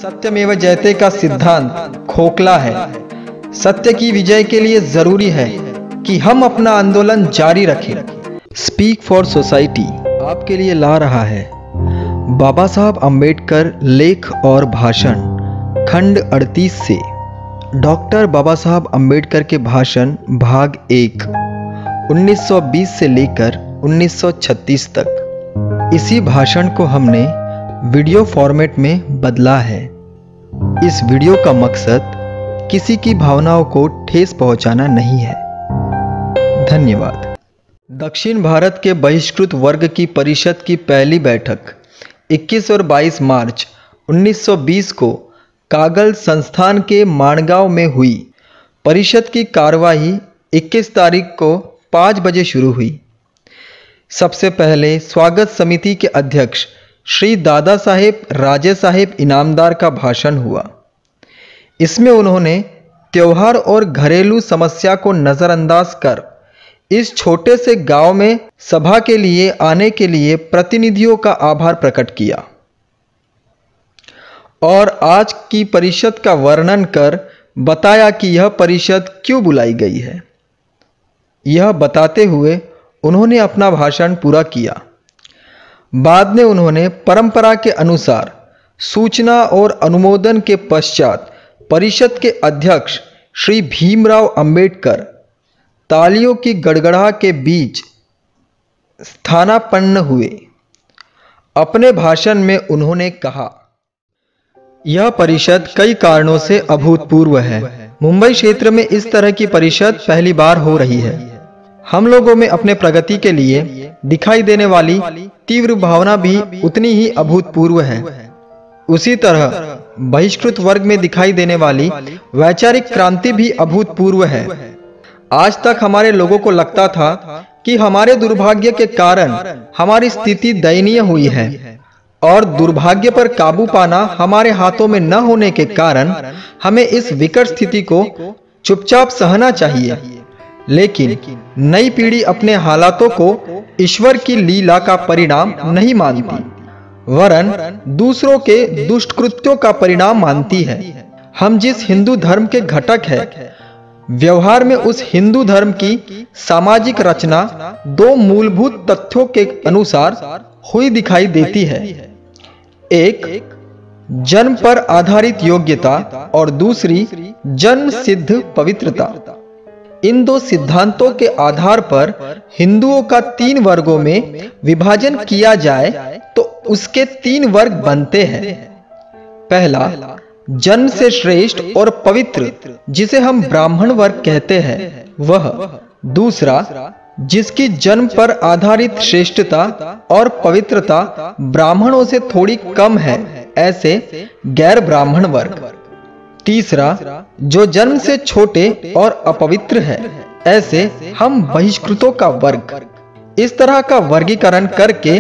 सत्यमेव जयते का सिद्धांत खोखला है। सत्य की विजय के लिए जरूरी है कि हम अपना आंदोलन जारी रखें। स्पीक फॉर सोसाइटी आपके लिए ला रहा है बाबा साहब अम्बेडकर लेख और भाषण खंड 38 से डॉक्टर बाबा साहब अम्बेडकर के भाषण भाग 1 1920 से लेकर 1936 तक। इसी भाषण को हमने वीडियो फॉर्मेट में बदला है। इस वीडियो का मकसद किसी की भावनाओं को ठेस पहुंचाना नहीं है। धन्यवाद। दक्षिण भारत के बहिष्कृत वर्ग की परिषद की पहली बैठक 21 और 22 मार्च 1920 को कागल संस्थान के माणगांव में हुई। परिषद की कार्यवाही 21 तारीख को 5 बजे शुरू हुई। सबसे पहले स्वागत समिति के अध्यक्ष श्री दादा साहेब राजे साहेब इनामदार का भाषण हुआ। इसमें उन्होंने त्योहार और घरेलू समस्या को नज़रअंदाज कर इस छोटे से गांव में सभा के लिए आने के लिए प्रतिनिधियों का आभार प्रकट किया और आज की परिषद का वर्णन कर बताया कि यह परिषद क्यों बुलाई गई है। यह बताते हुए उन्होंने अपना भाषण पूरा किया। बाद में उन्होंने परंपरा के अनुसार सूचना और अनुमोदन के पश्चात परिषद के अध्यक्ष श्री भीमराव अंबेडकर तालियों की गड़गड़ाहट के बीच स्थानापन्न हुए। अपने भाषण में उन्होंने कहा, यह परिषद कई कारणों से अभूतपूर्व है। मुंबई क्षेत्र में इस तरह की परिषद पहली बार हो रही है। हम लोगों में अपने प्रगति के लिए दिखाई देने वाली तीव्र भावना भी उतनी ही अभूतपूर्व है। उसी तरह बहिष्कृत वर्ग में दिखाई देने वाली वैचारिक क्रांति भी अभूतपूर्व है। आज तक हमारे लोगों को लगता था कि हमारे दुर्भाग्य के कारण हमारी स्थिति दयनीय हुई है और दुर्भाग्य पर काबू पाना हमारे हाथों में न होने के कारण हमें इस विकट स्थिति को चुपचाप सहना चाहिए। लेकिन नई पीढ़ी अपने हालातों को ईश्वर की लीला का परिणाम नहीं मानती, वरन दूसरों के दुष्ट कृत्यों का परिणाम मानती है। हम जिस हिंदू धर्म के घटक है, व्यवहार में उस हिंदू धर्म की सामाजिक रचना दो मूलभूत तथ्यों के अनुसार हुई दिखाई देती है। एक जन्म पर आधारित योग्यता और दूसरी जन्म सिद्ध पवित्रता। इन दो सिद्धांतों के आधार पर हिंदुओं का 3 वर्गों में विभाजन किया जाए तो उसके 3 वर्ग बनते हैं। पहला जन्म से श्रेष्ठ और पवित्र, जिसे हम ब्राह्मण वर्ग कहते हैं, वह। दूसरा जिसकी जन्म पर आधारित श्रेष्ठता और पवित्रता ब्राह्मणों से थोड़ी कम है, ऐसे गैर ब्राह्मण वर्ग। तीसरा जो जन्म से छोटे और अपवित्र है, ऐसे हम बहिष्कृतों का वर्ग। इस तरह का वर्गीकरण करके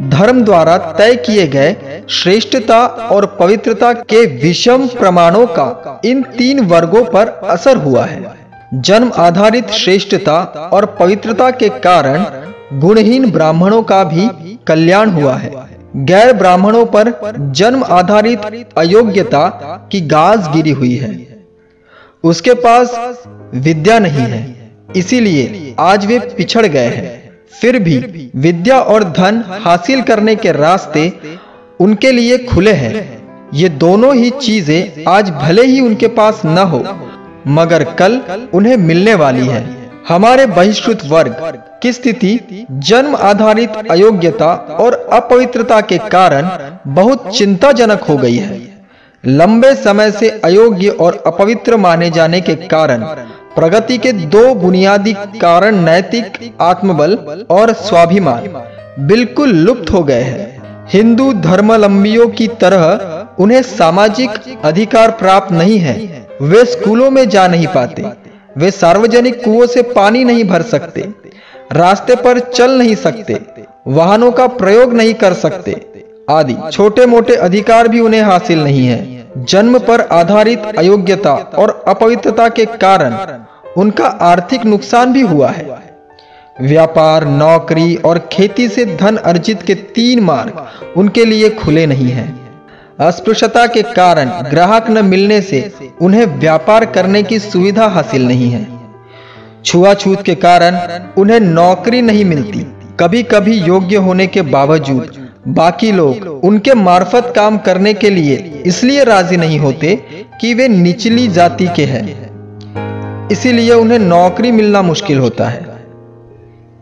धर्म द्वारा तय किए गए श्रेष्ठता और पवित्रता के विषम प्रमाणों का इन 3 वर्गों पर असर हुआ है। जन्म आधारित श्रेष्ठता और पवित्रता के कारण गुणहीन ब्राह्मणों का भी कल्याण हुआ है। गैर ब्राह्मणों पर जन्म आधारित अयोग्यता की गाज गिरी हुई है। उसके पास विद्या नहीं है, इसीलिए आज वे पिछड़ गए हैं। फिर भी विद्या और धन हासिल करने के रास्ते उनके लिए खुले हैं। ये दोनों ही चीजें आज भले ही उनके पास न हो, मगर कल उन्हें मिलने वाली है। हमारे बहिष्कृत वर्ग की स्थिति जन्म आधारित अयोग्यता और अपवित्रता के कारण बहुत चिंताजनक हो गई है। लंबे समय से अयोग्य और अपवित्र माने जाने के कारण प्रगति के 2 बुनियादी कारण नैतिक आत्मबल और स्वाभिमान बिल्कुल लुप्त हो गए हैं। हिंदू धर्मावलंबियों की तरह उन्हें सामाजिक अधिकार प्राप्त नहीं है। वे स्कूलों में जा नहीं पाते, वे सार्वजनिक कुओं से पानी नहीं भर सकते, रास्ते पर चल नहीं सकते, वाहनों का प्रयोग नहीं कर सकते आदि छोटे मोटे अधिकार भी उन्हें हासिल नहीं है। जन्म पर आधारित अयोग्यता और अपवित्रता के कारण उनका आर्थिक नुकसान भी हुआ है। व्यापार, नौकरी और खेती से धन अर्जित के 3 मार्ग उनके लिए खुले नहीं हैं। अस्पृश्यता के कारण ग्राहक न मिलने से उन्हें व्यापार करने की सुविधा हासिल नहीं है। छुआछूत के कारण उन्हें नौकरी नहीं मिलती। कभी कभी योग्य होने के बावजूद बाकी लोग उनके मार्फत काम करने के लिए इसलिए राजी नहीं होते कि वे निचली जाति के हैं, इसीलिए उन्हें नौकरी मिलना मुश्किल होता है।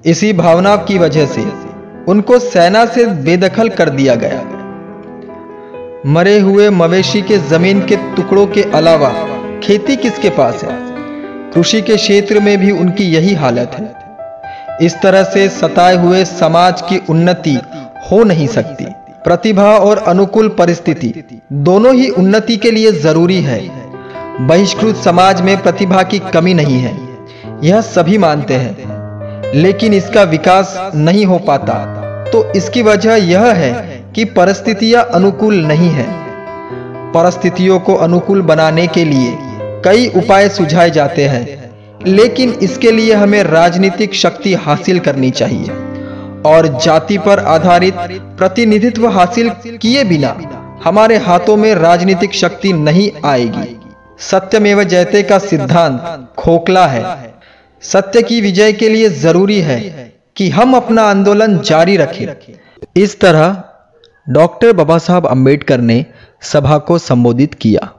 इसी भावना की वजह से उनको सेना से बेदखल कर दिया गया। मरे हुए मवेशी के जमीन के टुकड़ों के अलावा खेती किसके पास है? कृषि के क्षेत्र में भी उनकी यही हालत है। इस तरह से सताए हुए समाज की उन्नति हो नहीं सकती। प्रतिभा और अनुकूल परिस्थिति दोनों ही उन्नति के लिए जरूरी है। बहिष्कृत समाज में प्रतिभा की कमी नहीं है, यह सभी मानते हैं, लेकिन इसका विकास नहीं हो पाता। तो इसकी वजह यह है कि परिस्थितियां अनुकूल नहीं है। परिस्थितियों को अनुकूल बनाने के लिए कई उपाय सुझाए जाते हैं, लेकिन इसके लिए हमें राजनीतिक शक्ति हासिल करनी चाहिए और जाति पर आधारित प्रतिनिधित्व हासिल किए बिना हमारे हाथों में राजनीतिक शक्ति नहीं आएगी। सत्यमेव जयते का सिद्धांत खोखला है। सत्य की विजय के लिए जरूरी है कि हम अपना आंदोलन जारी रखें। इस तरह डॉक्टर बाबा साहब अम्बेडकर ने सभा को संबोधित किया।